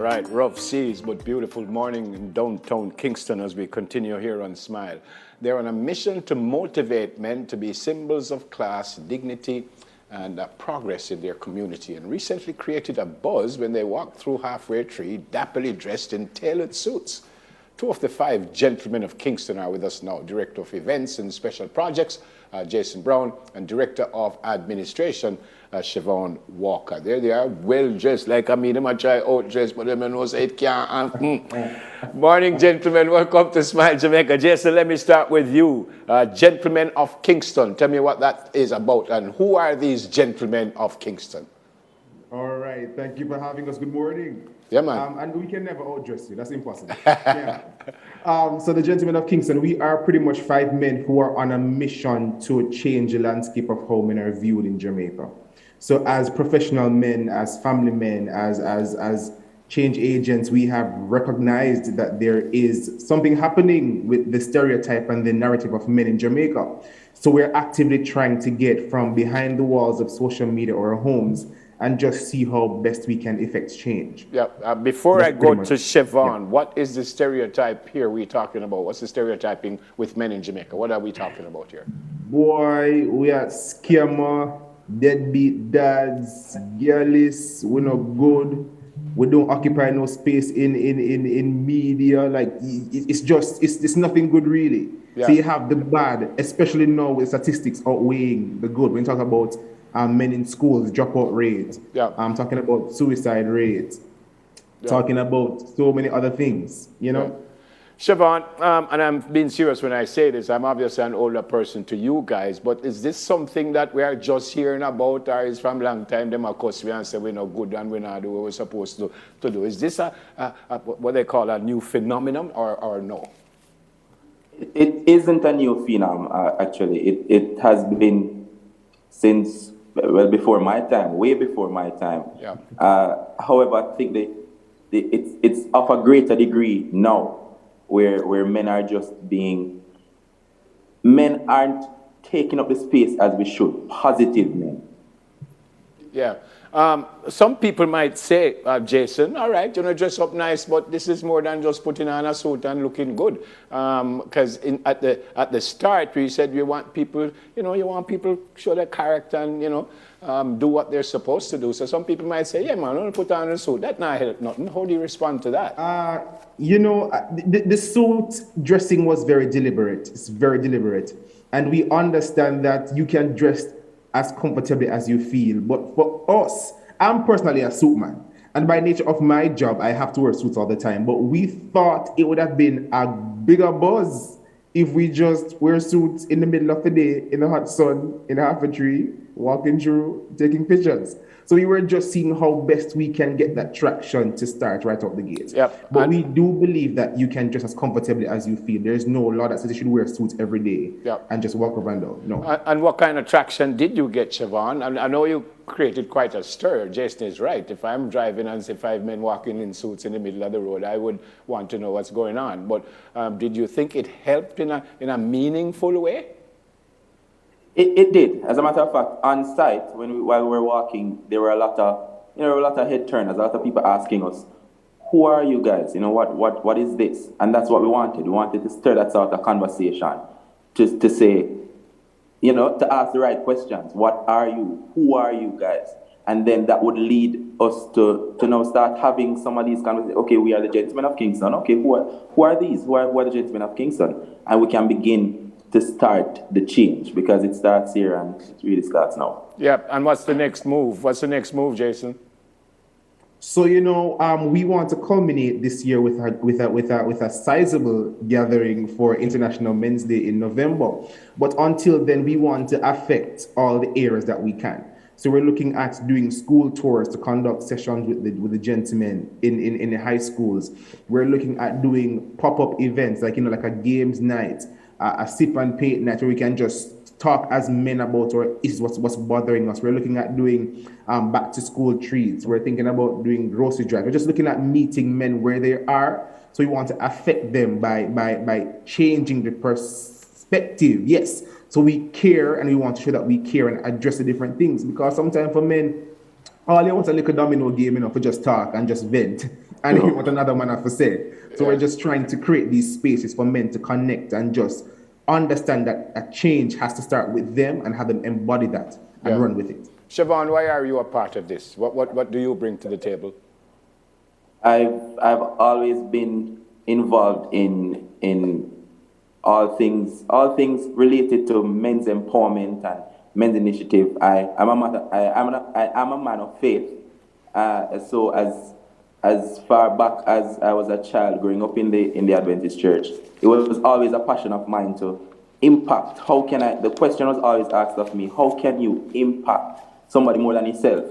Right, rough seas, but beautiful morning in downtown Kingston as we continue here on Smile. They're on a mission to motivate men to be symbols of class, dignity, and progress in their community, and recently created a buzz when they walked through Halfway Tree, dapperly dressed in tailored suits. Two of the five Gentlemen of Kingston are with us now, Director of Events and Special Projects, Jason Brown, and Director of Administration, Siobhan Walker. There they are, well dressed, like I mean, them a try out dress, but them know say it can't. Morning, gentlemen. Welcome to Smile Jamaica. Jason, let me start with you. Gentlemen of Kingston. Tell me what that is about, and who are these Gentlemen of Kingston? All right. Thank you for having us. Good morning. Yeah, man. And we can never outdress you. That's impossible. Yeah. So the Gentlemen of Kingston, we are pretty much five men who are on a mission to change the landscape of how men are viewed in Jamaica. So as professional men, as family men, as change agents, we have recognized that there is something happening with the stereotype and the narrative of men in Jamaica. So we're actively trying to get from behind the walls of social media or our homes and just see how best we can effect change. Yeah. Before I go to Siobhan, what is the stereotype here we're talking about? What's the stereotyping with men in Jamaica? What are we talking about here? Boy, we are scammer, deadbeat dads, girlies, we're not good. We don't occupy no space in media. Like it's nothing good really. Yeah. So you have the bad, especially now with statistics outweighing the good. When you talk about men in schools, dropout rates. Yeah. I'm talking about suicide rates. Yeah. Talking about so many other things, you know. Yeah. Siobhan, and I'm being serious when I say this, I'm obviously an older person to you guys, but is this something that we are just hearing about, or is from a long time them accuse me and say we're not good and we're not doing what we're supposed to do? Is this a what they call a new phenomenon or no? It isn't a new phenomenon, actually. It has been since, well, before my time, way before my time. Yeah. However, I think it's of a greater degree now, where men aren't taking up the space as we should, positive men. Yeah. Some people might say, Jason, all right, dress up nice, but this is more than just putting on a suit and looking good. Because at the start, we said you want people show their character and, do what they're supposed to do. So some people might say, yeah, man, don't put on a suit. That not help nothing. How do you respond to that? The suit dressing was very deliberate. It's very deliberate. And we understand that you can dress as comfortably as you feel. But for us, I'm personally a suit man. And by nature of my job, I have to wear suits all the time. But we thought it would have been a bigger buzz if we just wear suits in the middle of the day, in the hot sun, in a half a tree, walking through, taking pictures. So we were just seeing how best we can get that traction to start right out the gate. Yep. But we do believe that you can dress as comfortably as you feel. There's no law that says you should wear suits every day. Yep. And just walk around down. No. And what kind of traction did you get, Siobhan? I know you created quite a stir. Jason is right. If I'm driving and see five men walking in suits in the middle of the road, I would want to know what's going on. But did you think it helped in a meaningful way? It did. As a matter of fact, on site, while we were walking, there were a lot of head turners, a lot of people asking us, who are you guys? What is this? And that's what we wanted. We wanted to stir that sort of conversation, to say, to ask the right questions. What are you? Who are you guys? And then that would lead us to now start having some of these conversations. Okay, we are the Gentlemen of Kingston. Okay, who are these? Who are the Gentlemen of Kingston? And we can begin to start the change, because it starts here and it really starts now. Yeah, and what's the next move? What's the next move, Jason? So we want to culminate this year with a sizable gathering for International Men's Day in November. But until then, we want to affect all the areas that we can. So we're looking at doing school tours to conduct sessions with the gentlemen in the high schools. We're looking at doing pop-up events like a games night, a sip and paint night, where we can just talk as men about what's bothering us. We're looking at doing back to school treats. We're thinking about doing grocery drive. We're just looking at meeting men where they are. So we want to affect them by changing the perspective. Yes. So we care, and we want to show that we care and address the different things. Because sometimes for men, all they want is a little domino game, for just talk and just vent. and hear what another man have to say. So Yeah. we're just trying to create these spaces for men to connect and just understand that a change has to start with them and have them embody that Yeah. and run with it. Siobhan, why are you a part of this? What do you bring to the table? I've always been involved in all things related to men's empowerment and men's initiative. I am a man of faith. So as far back as I was a child growing up in the Adventist church, it was always a passion of mine to impact. How can I? The question was always asked of me: how can you impact somebody more than yourself?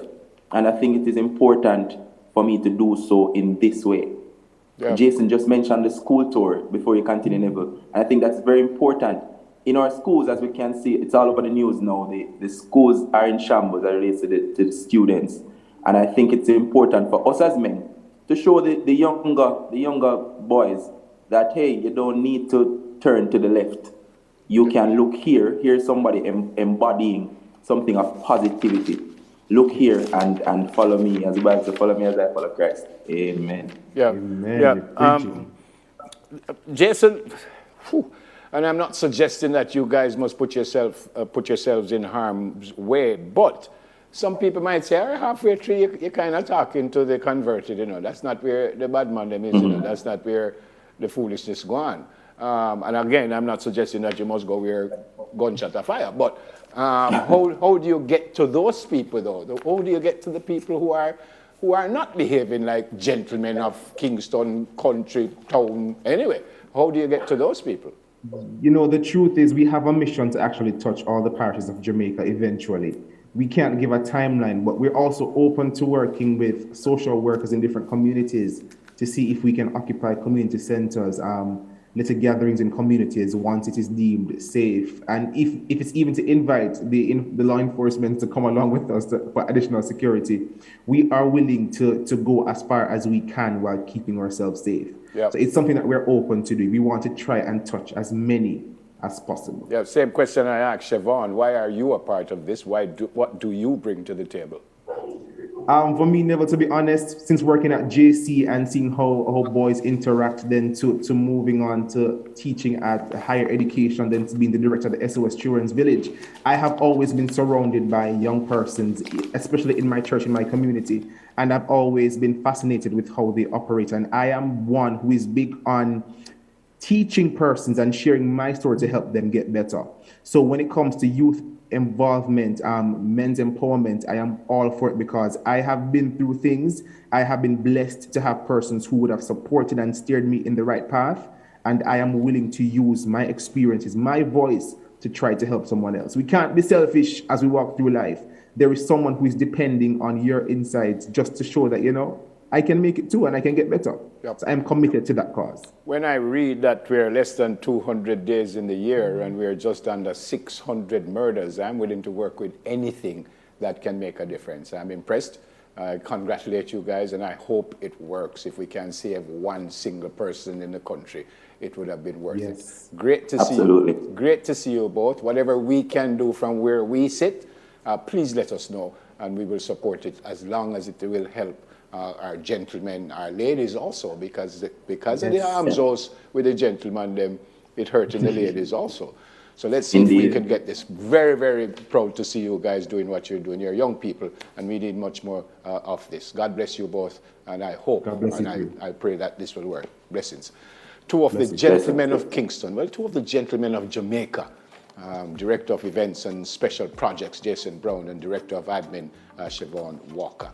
And I think it is important for me to do so in this way. Yeah. Jason just mentioned the school tour before you continue, Neville. And I think that's very important. In our schools, as we can see, it's all over the news now. The schools are in shambles as it relates to the students. And I think it's important for us as men to show the younger boys that, hey, you don't need to turn to the left. You can look here. Here's somebody embodying something of positivity. Look here and follow me, as the Bible says, follow me as I follow Christ. Amen. Yeah. Amen. Yeah. You're preaching. Jason, whew, and I'm not suggesting that you guys must put yourselves in harm's way, but some people might say, all right, halfway through, you're kind of talking to the converted, That's not where the bad man them is, That's not where the foolishness go on. And again, I'm not suggesting that you must go where gunshot or fire, but how do you get to those people, though? How do you get to the people who are not behaving like gentlemen of Kingston, country, town, anyway? How do you get to those people? The truth is we have a mission to actually touch all the parishes of Jamaica eventually. We can't give a timeline, but we're also open to working with social workers in different communities to see if we can occupy community centers, little gatherings in communities once it is deemed safe. And if it's even to invite the law enforcement to come along with us for additional security, we are willing to go as far as we can while keeping ourselves safe. Yep. So it's something that we're open to do. We want to try and touch as many as possible. Yeah, same question I asked Siobhan. Why are you a part of this? What do you bring to the table? For me, never, to be honest, since working at JC and seeing how boys interact, then to moving on to teaching at higher education, then to being the director of the SOS Children's Village, I have always been surrounded by young persons, especially in my church, in my community, and I've always been fascinated with how they operate. And I am one who is big on teaching persons and sharing my story to help them get better. So when it comes to youth involvement, men's empowerment, I am all for it because I have been through things. I have been blessed to have persons who would have supported and steered me in the right path. And I am willing to use my experiences, my voice, to try to help someone else. We can't be selfish as we walk through life. There is someone who is depending on your insights just to show that, I can make it too and I can get better. Yep. So I'm committed to that cause. When I read that we're less than 200 days in the year and we're just under 600 murders, I'm willing to work with anything that can make a difference. I'm impressed. I congratulate you guys, and I hope it works. If we can save one single person in the country, it would have been worth it. Great to Absolutely. see you. Great to see you both. Whatever we can do from where we sit, please let us know, and we will support it as long as it will help our gentlemen, our ladies also, because of the arms race with the gentlemen, them, it hurting the ladies also. So let's see Indeed. if we can get this. Very, very proud to see you guys doing what you're doing. You're young people, and we need much more of this. God bless you both, and I hope and I pray that this will work. Blessings. Two of the gentlemen of Kingston, two of the gentlemen of Jamaica, Director of Events and Special Projects, Jason Brown, and Director of Admin, Siobhan Walker.